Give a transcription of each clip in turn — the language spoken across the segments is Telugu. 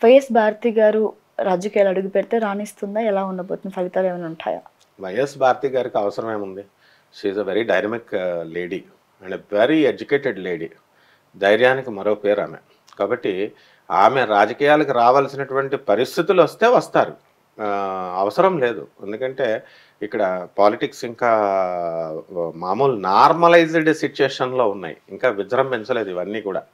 వైఎస్ భారతి గారు రాజకీయాలు అడుగుపెడితే రాణిస్తుందా? ఎలా ఉండబోతుంది? ఫలితాలు ఏమైనా ఉంటాయా? వైఎస్ భారతి గారికి అవసరం ఏముంది? She is a very dynamic lady and very educated lady. ధైర్యానికి మరో పేరు ఆమె. కాబట్టి ఆమె రాజకీయాలకు రావాల్సినటువంటి పరిస్థితులు వస్తే వస్తారు. అవసరం లేదు. ఎందుకంటే ఇక్కడ పాలిటిక్స్ ఇంకా మామూలు నార్మలైజ్డ్ సిచ్యుయేషన్లో ఉన్నాయి. ఇంకా విజృంభించలేదు ఇవన్నీ కూడా.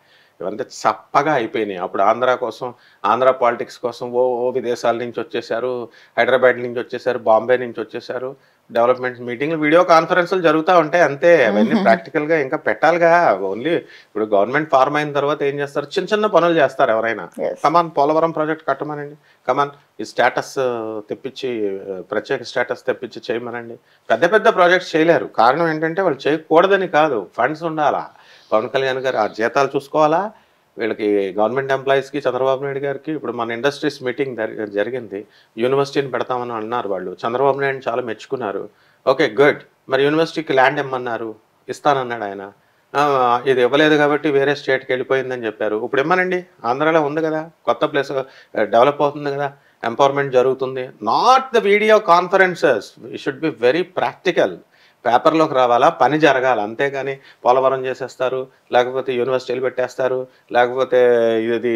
ఇవంతా చప్పగా అయిపోయినాయి. అప్పుడు ఆంధ్ర కోసం, ఆంధ్ర పాలిటిక్స్ కోసం ఓ విదేశాల నుంచి వచ్చేసారు, హైదరాబాద్ నుంచి వచ్చేసారు, బాంబే నుంచి వచ్చేసారు. డెవలప్మెంట్ మీటింగ్లు, వీడియో కాన్ఫరెన్స్లు జరుగుతూ ఉంటాయి అంతే. అవన్నీ ప్రాక్టికల్గా ఇంకా పెట్టాలిగా. ఓన్లీ ఇప్పుడు గవర్నమెంట్ ఫార్మ్ అయిన తర్వాత ఏం చేస్తారు? చిన్న చిన్న పనులు చేస్తారు ఎవరైనా. కమాన్ పోలవరం ప్రాజెక్ట్ కట్టమనండి, కమాన్ ఈ స్టేటస్ తెప్పించి, ప్రత్యేక స్టేటస్ తెప్పించి చేయమనండి. పెద్ద పెద్ద ప్రాజెక్ట్స్ చేయలేరు. కారణం ఏంటంటే వాళ్ళు చేయకూడదని కాదు, ఫండ్స్ ఉండాలా. పవన్ కళ్యాణ్ గారు ఆ జీతాలు చూసుకోవాలా, వీళ్ళకి గవర్నమెంట్ ఎంప్లాయీస్కి, చంద్రబాబు నాయుడు గారికి. ఇప్పుడు మన ఇండస్ట్రీస్ మీటింగ్ జరిగింది. యూనివర్సిటీని పెడతామని అన్నారు వాళ్ళు. చంద్రబాబు నాయుడు చాలా మెచ్చుకున్నారు. Okay good. మరి యూనివర్సిటీకి ల్యాండ్ ఇమ్మన్నారు, ఇస్తానన్నాడు ఆయన. ఇది ఇవ్వలేదు కాబట్టి వేరే స్టేట్కి వెళ్ళిపోయిందని చెప్పారు. ఇప్పుడు ఇమ్మనండి, ఆంధ్రాలో ఉంది కదా, కొత్త ప్లేస్ డెవలప్ అవుతుంది కదా, ఎంపవర్మెంట్ జరుగుతుంది. Not the video conferences. We should be very practical. పేపర్లోకి రావాలా, పని జరగాలి. అంతేగాని పోలవరం చేసేస్తారు, లేకపోతే యూనివర్సిటీలు పెట్టేస్తారు, లేకపోతే ఇది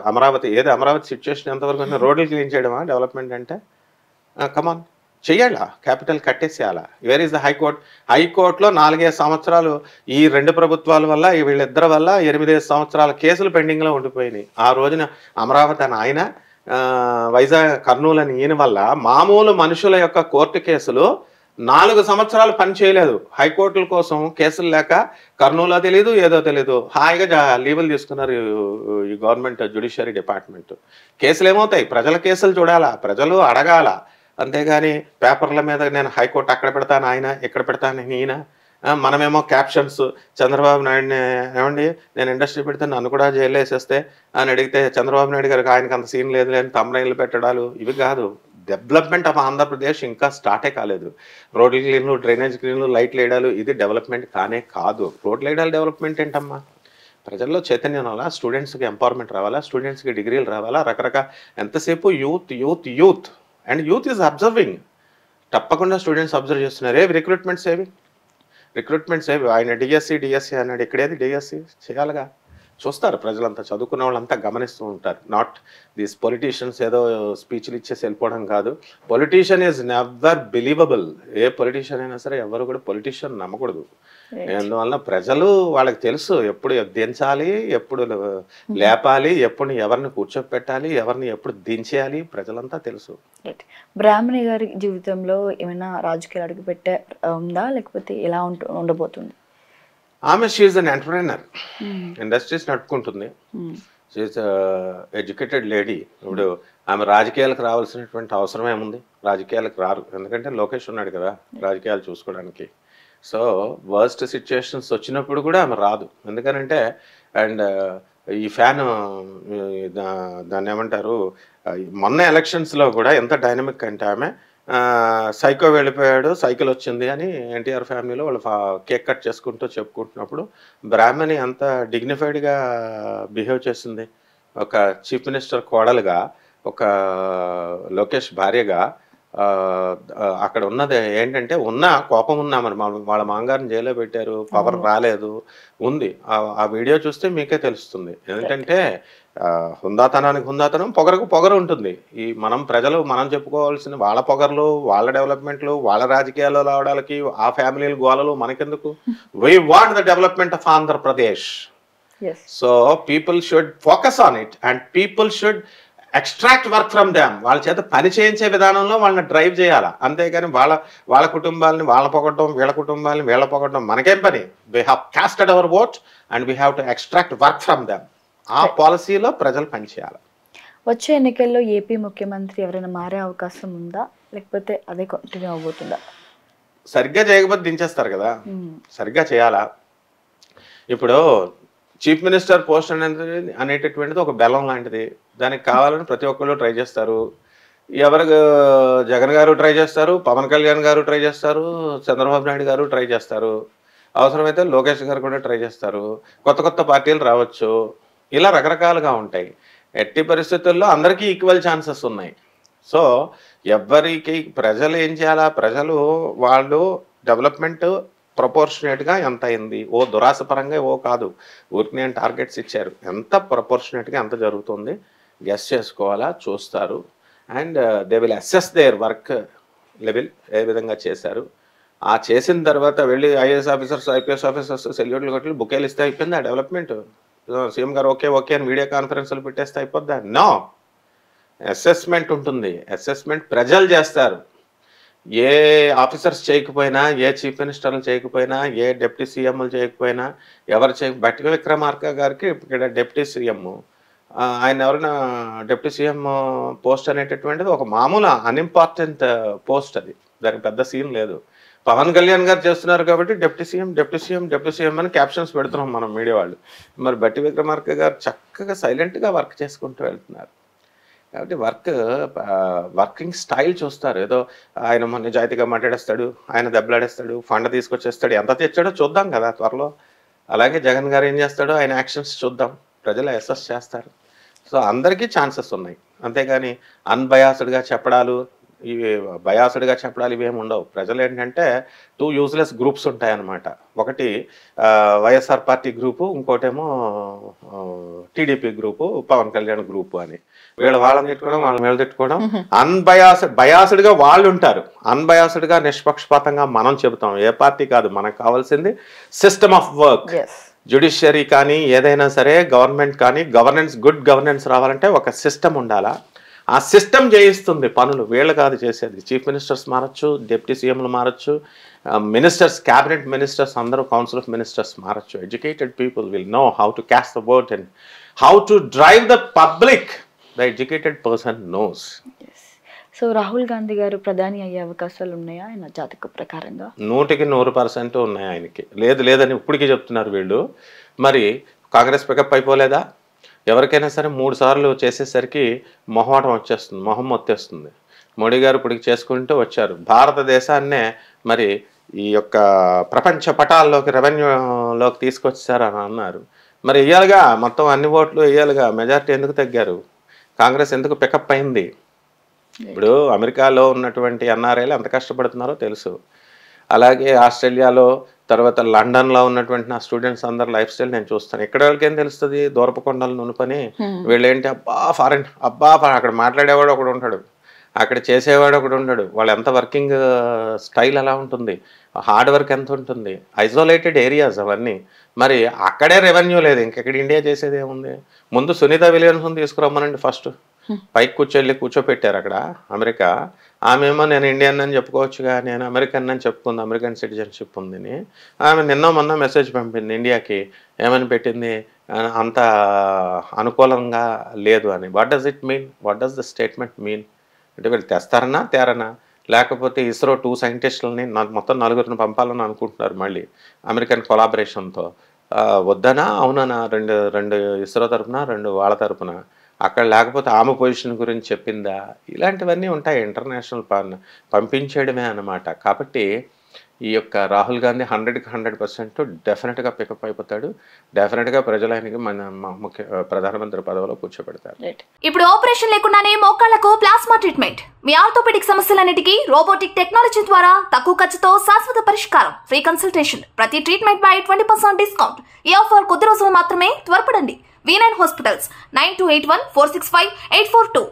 అమరావతి. ఏది అమరావతి సిచ్యువేషన్ ఎంతవరకు? రోడ్లు క్లీన్ చేయడమా డెవలప్మెంట్ అంటే? కమాన్ చెయ్యాలా, క్యాపిటల్ కట్టేసేయాలా. Where is the high court? హైకోర్టులో 4-5 సంవత్సరాలు ఈ 2 ప్రభుత్వాల వల్ల, వీళ్ళిద్దరి వల్ల 8-5 సంవత్సరాల కేసులు పెండింగ్లో ఉండిపోయినాయి. ఆ రోజున అమరావతి అని ఆయన, వైజాగ్ కర్నూలు అని ఈయన వల్ల మామూలు మనుషుల యొక్క కోర్టు కేసులు 4 సంవత్సరాలు పని చేయలేదు. హైకోర్టుల కోసం కేసులు లేక కర్నూలు తెలియదు, ఏదో తెలియదు, హాయిగా లీవులు తీసుకున్నారు ఈ గవర్నమెంట్ జ్యుడిషియరీ డిపార్ట్మెంట్. కేసులు ఏమవుతాయి? ప్రజల కేసులు చూడాలా, ప్రజలు అడగాల. అంతేగాని పేపర్ల మీద నేను హైకోర్టు అక్కడ పెడతాను ఆయన, ఇక్కడ పెడతాను ఈయన. మనమేమో క్యాప్షన్స్, చంద్రబాబు నాయుడిని ఏమండి నేను ఇండస్ట్రీ పెడితే నన్ను కూడా జైలు వేసేస్తే అని అడిగితే చంద్రబాబు నాయుడు గారికి ఆయనకు అంత సీన్ లేదు అని తమ్నైళ్ళు పెట్టడాలు ఇవి కాదు. డెవలప్మెంట్ ఆఫ్ ఆంధ్రప్రదేశ్ ఇంకా స్టార్టే కాలేదు. రోడ్లు క్లీన్లు, డ్రైనేజ్ క్లీన్లు, లైట్లు వేయడాలు ఇది డెవలప్మెంట్ కానే కాదు. రోడ్లు వేయడాలు డెవలప్మెంట్ ఏంటమ్మా? ప్రజల్లో చైతన్యం రావాలా, స్టూడెంట్స్కి ఎంపవర్మెంట్ రావాలా, స్టూడెంట్స్కి డిగ్రీలు రావాలా, రకరకాల. ఎంతసేపు youth youth youth and youth is observing. తప్పకుండా స్టూడెంట్స్ అబ్జర్వ్ చేస్తున్నారు. రిక్రూట్మెంట్స్ ఏవి? ఆయన డిఎస్సి అన్నాడు. ఇక్కడేది డిఎస్సి? చేయాలిగా. చూస్తారు ప్రజలంతా, చదువుకున్న వాళ్ళంతా గమనిస్తూ ఉంటారు. నాట్ దీస్ పొలిటీషియన్స్ ఏదో స్పీచ్లు ఇచ్చేసి వెళ్ళిపోవడం కాదు. Politician is never believable. A politician అయినా సరే ఎవరు కూడా పొలిటీషియన్ నమ్మకూడదు. అందువల్ల ప్రజలు వాళ్ళకి తెలుసు ఎప్పుడు దించాలి, ఎప్పుడు లేపాలి, ఎప్పుడు ఎవరిని కూర్చోపెట్టాలి, ఎవరిని ఎప్పుడు దించేయాలి, ప్రజలంతా తెలుసు. బ్రాహ్మణి గారి జీవితంలో ఏమైనా రాజకీయాలు అడుగుపెట్టే ఉందా, లేకపోతే ఎలా ఉండబోతుంది? ఆమె షీఈ్ అన్ ఎంటర్ప్రెనర్. ఇండస్ట్రీస్ నడుపుకుంటుంది. She's educated lady. ఇప్పుడు ఆమె రాజకీయాలకు రావాల్సినటువంటి అవసరం ఏముంది? రాజకీయాలకు రారు. ఎందుకంటే లోకేష్ ఉన్నాడు కదా రాజకీయాలు చూసుకోవడానికి. సో వర్స్ట్ సిచ్యుయేషన్స్ వచ్చినప్పుడు కూడా ఆమె రాదు. ఎందుకనంటే అండ్ ఈ ఫ్యాన్ దాన్ని ఏమంటారు, మొన్న ఎలక్షన్స్లో కూడా ఎంత డైనమిక్ అంటే ఆమె సైకో వెళ్ళిపోయాడు, సైకిల్ వచ్చింది అని ఎన్టీఆర్ ఫ్యామిలీలో వాళ్ళు కేక్ కట్ చేసుకుంటూ చెప్పుకుంటున్నప్పుడు బ్రాహ్మణి అంత డిగ్నిఫైడ్గా బిహేవ్ చేసింది. ఒక చీఫ్ మినిస్టర్ కోడలుగా, ఒక లోకేష్ భార్యగా. అక్కడ ఉన్నది ఏంటంటే కోపం ఉన్నా మరి వాళ్ళ మాంగారిని జైల్లో పెట్టారు, పవర్ రాలేదు, ఉంది. ఆ వీడియో చూస్తే మీకే తెలుస్తుంది. ఎందుకంటే హుందాతనానికి హుందాతనం, పొగరకు పొగరు ఉంటుంది. ఈ ప్రజలు మనం చెప్పుకోవాల్సిన వాళ్ళ పొగర్లు, వాళ్ళ డెవలప్మెంట్లు, వాళ్ళ రాజకీయాల్లో రావడానికి ఆ ఫ్యామిలీల గోలలు మనకెందుకు? We want the development of Andhra Pradesh. So people should focus on it and people should extract work from them. వాళ్ళ చేత పని చేయించే విధానంలో వాళ్ళని డ్రైవ్ చేయాలి. అంతేగాని వాళ్ళ కుటుంబాలని వాళ్ళ పొగడం, వీళ్ళ కుటుంబాలని వీళ్ళ పొగడం మనకేం పని? We have casted our vote and we have to extract work from them. ఆ పాలసీలో ప్రజలు పనిచేయాలి. వచ్చే ఎన్నికల్లో ఏపీ ముఖ్యమంత్రి ఎవరైనా మారే అవకాశం ఉందా, లేకపోతే అదే కంటిన్యూ అవబోతుందా? సరిగ్గా చేయకపోతే దించేస్తారు కదా, సరిగ్గా చేయాలా. ఇప్పుడు చీఫ్ మినిస్టర్ పోస్ట్ అనేటటువంటిది ఒక బెల్లం లాంటిది. దానికి కావాలని ప్రతి ఒక్కళ్ళు ట్రై చేస్తారు. జగన్ గారు ట్రై చేస్తారు, పవన్ కళ్యాణ్ గారు ట్రై చేస్తారు, చంద్రబాబు నాయుడు గారు ట్రై చేస్తారు, అవసరమైతే లోకేష్ గారు కూడా ట్రై చేస్తారు. కొత్త కొత్త పార్టీలు రావచ్చు. ఇలా రకరకాలుగా ఉంటాయి. ఎట్టి పరిస్థితుల్లో అందరికీ ఈక్వల్ ఛాన్సెస్ ఉన్నాయి. సో ఎవరికి ప్రజలు ఏం చేయాలా, ప్రజలు వాళ్ళు డెవలప్మెంట్ ప్రపోర్షనేట్గా ఎంత అయింది, ఓ దురాశపరంగా ఓ కాదు, ఊరికి నేను టార్గెట్స్ ఇచ్చారు, ఎంత ప్రపోర్షనేట్గా ఎంత జరుగుతుంది గెస్ చేసుకోవాలా, చూస్తారు. And they will assess their work level ఏ విధంగా చేశారు. ఆ చేసిన తర్వాత వెళ్ళి ఐఏఎస్ ఆఫీసర్స్ ఐపీఎస్ ఆఫీసర్స్ సెల్యూట్లు కొట్టి బుకేలు ఇస్తే అయిపోయింది ఆ డెవలప్మెంట్. సీఎం గారు ఓకే ఓకే అని మీడియా కాన్ఫరెన్స్లు పెట్టేస్తే అయిపోద్దా? నో, అసెస్మెంట్ ఉంటుంది. అసెస్మెంట్ ప్రజలు చేస్తారు. ఏ ఆఫీసర్స్ చేయకపోయినా, ఏ చీఫ్ మినిస్టర్లు చేయకపోయినా, ఏ డిప్యూటీ సీఎంలు చేయకపోయినా, ఎవరు బట్టి విక్రమార్క గారికి ఇక్కడ డిప్యూటీ సీఎం, ఆయన ఎవరైనా డిప్యూటీ సీఎం పోస్ట్ అనేటటువంటిది ఒక మామూలు అన్ఇంపార్టెంట్ పోస్ట్, అది దానికి పెద్ద సీన్ లేదు. పవన్ కళ్యాణ్ గారు చేస్తున్నారు కాబట్టి deputy CM deputy CM deputy CM అని క్యాప్షన్స్ పెడుతున్నాం మనం మీడియా వాళ్ళు. మరి బట్టి విక్రమార్క గారు చక్కగా సైలెంట్గా వర్క్ చేసుకుంటూ వెళ్తున్నారు. కాబట్టి వర్కింగ్ స్టైల్ చూస్తారు. ఏదో ఆయన మన నిజాయితీగా మాట్లాడేస్తాడు, ఆయన దెబ్బలాడేస్తాడు, ఫండ్ తీసుకొచ్చేస్తాడు, ఎంత తెచ్చాడో చూద్దాం కదా త్వరలో. అలాగే జగన్ గారు ఏం చేస్తాడో ఆయన యాక్షన్స్ చూద్దాం, ప్రజలు అసెస్ చేస్తారు. సో అందరికీ ఛాన్సెస్ ఉన్నాయి, అంతేగాని అన్బయాస్డ్గా చెప్పడాలు, ఇవి బయాస్డ్గా చెప్పడాలు ఇవేమి ఉండవు. ప్రజలు ఏంటంటే 2 యూజ్లెస్ గ్రూప్స్ ఉంటాయన్నమాట. ఒకటి వైఎస్ఆర్ పార్టీ గ్రూపు, ఇంకోటేమో TDP group, Pavan Kalyan group అని. వాళ్ళని తిట్టుకోవడం, వాళ్ళని వీళ్ళు తిట్టుకోవడం. బయాస్డ్గా వాళ్ళు ఉంటారు, అన్బయాస్డ్గా నిష్పక్షపాతంగా మనం చెబుతాం. ఏ పార్టీ కాదు, మనకు కావాల్సింది సిస్టమ్ ఆఫ్ వర్క్. జ్యుడిషియరీ కానీ ఏదైనా సరే, గవర్నమెంట్ కానీ, గుడ్ గవర్నెన్స్ రావాలంటే ఒక సిస్టమ్ ఉండాలా. ఆ సిస్టమ్ చేయిస్తుంది పనులు, వీళ్ళు కాదు చేసేది. చీఫ్ మినిస్టర్స్ మారచ్చు, డిప్యూటీ సీఎంలు మారచ్చు, మినిస్టర్స్, క్యాబినెట్ మినిస్టర్స్ అందరూ, కౌన్సిల్ ఆఫ్ మినిస్టర్స్ మారచ్చు. Educated people will know how to cast the vote and how to drive the public. The educated person knows. So Rahul Gandhi garu ప్రధాని అయ్యే అవకాశాలు ఉన్నాయా ఆయన జాతక ప్రకారంగా? 100% ఉన్నాయి ఆయనకి. లేదని ఇప్పటికీ చెప్తున్నారు వీళ్ళు. మరి కాంగ్రెస్ పికప్ అయిపోలేదా? ఎవరికైనా సరే 3 సార్లు చేసేసరికి మొహం వచ్చేస్తుంది. మోడీ గారు ఇప్పటికి చేసుకుంటూ వచ్చారు. భారతదేశాన్నే మరి ఈ యొక్క ప్రపంచ పటాల్లోకి, రెవెన్యూలోకి తీసుకొచ్చారని అన్నారు. మరి వెయ్యాలిగా, మొత్తం అన్ని ఓట్లు వెయ్యాలిగా. మెజారిటీ ఎందుకు తగ్గారు? కాంగ్రెస్ ఎందుకు పికప్ అయింది? ఇప్పుడు అమెరికాలో ఉన్నటువంటి ఎన్ఆర్ఐలు ఎంత కష్టపడుతున్నారో తెలుసు. అలాగే ఆస్ట్రేలియాలో, తర్వాత లండన్లో ఉన్నటువంటి నా స్టూడెంట్స్ అందరు లైఫ్ స్టైల్ నేను చూస్తాను. ఇక్కడ వాళ్ళకి ఏం తెలుస్తుంది? దూరపు కొండలు నునుపని. వీళ్ళేంటి, ఫారెన్ అక్కడ మాట్లాడేవాడు ఒకడు ఉంటాడు, అక్కడ చేసేవాడు ఒకడు ఉంటాడు. వాళ్ళు ఎంత వర్కింగ్ స్టైల్ ఎలా ఉంటుంది, హార్డ్ వర్క్ ఎంత ఉంటుంది, ఐసోలేటెడ్ ఏరియాస్ అవన్నీ. మరి అక్కడే రెవెన్యూ లేదు, ఇంకెక్కడ ఇండియా చేసేది ఏముంది? ముందు సునీత విలియమ్స్ని తీసుకురమ్మనండి ఫస్ట్. పైకి కూర్చోపెట్టారు అక్కడ అమెరికా. ఆమెమో నేను ఇండియన్ అని చెప్పుకోవచ్చుగా, నేను అమెరికన్ అని చెప్పుకుంది, అమెరికన్ సిటిజన్షిప్ ఉందని. ఆమె మొన్న మెసేజ్ పంపింది ఇండియాకి, ఏమని పెట్టింది, అంత అనుకూలంగా లేదు అని. What does it mean? What does the statement mean? అంటే వీళ్ళు తెస్తారనా తేరనా? లేకపోతే ఇస్రో 2 సైంటిస్టులని మొత్తం 4 పంపాలని అనుకుంటున్నారు మళ్ళీ అమెరికన్ కొలాబరేషన్తో. వద్దనా అవునన్నా? రెండు ఇస్రో తరపున, 2 వాళ్ళ తరపున. అక్కడ లేకపోతే ఆమె పొజిషన్ గురించి చెప్పిందా? ఇలాంటివన్నీ ఉంటాయి. ఇంటర్నేషనల్ పంపించేయడమే అన్నమాట. కాబట్టి ఈ యొక్క రాహుల్ గాంధీ 100% డెఫినెట్గా పికప్ అయిపోతాడు. డెఫినెట్గా ప్రజలు ఆయనకి ముఖ్య ప్రధానమంత్రి పదవిలో కూర్చోబెడతారు. ఇప్పుడు ఆపరేషన్ లేకుండానే మోకాళ్లకు ప్లాస్మా ట్రీట్మెంట్. మీ ఆర్థోపెడిక్ సమస్యలన్నిటికీ రోబోటిక్ టెక్నాలజీ ద్వారా తక్కువ ఖర్చుతో శాశ్వత పరిష్కారం. Free consultation. ప్రతి ట్రీట్మెంట్ పై 20% డిస్కౌంట్. ఈ ఆఫర్ కొద్ది రోజులు మాత్రమే. త్వరపడండి. V9 hospitals 9281465842.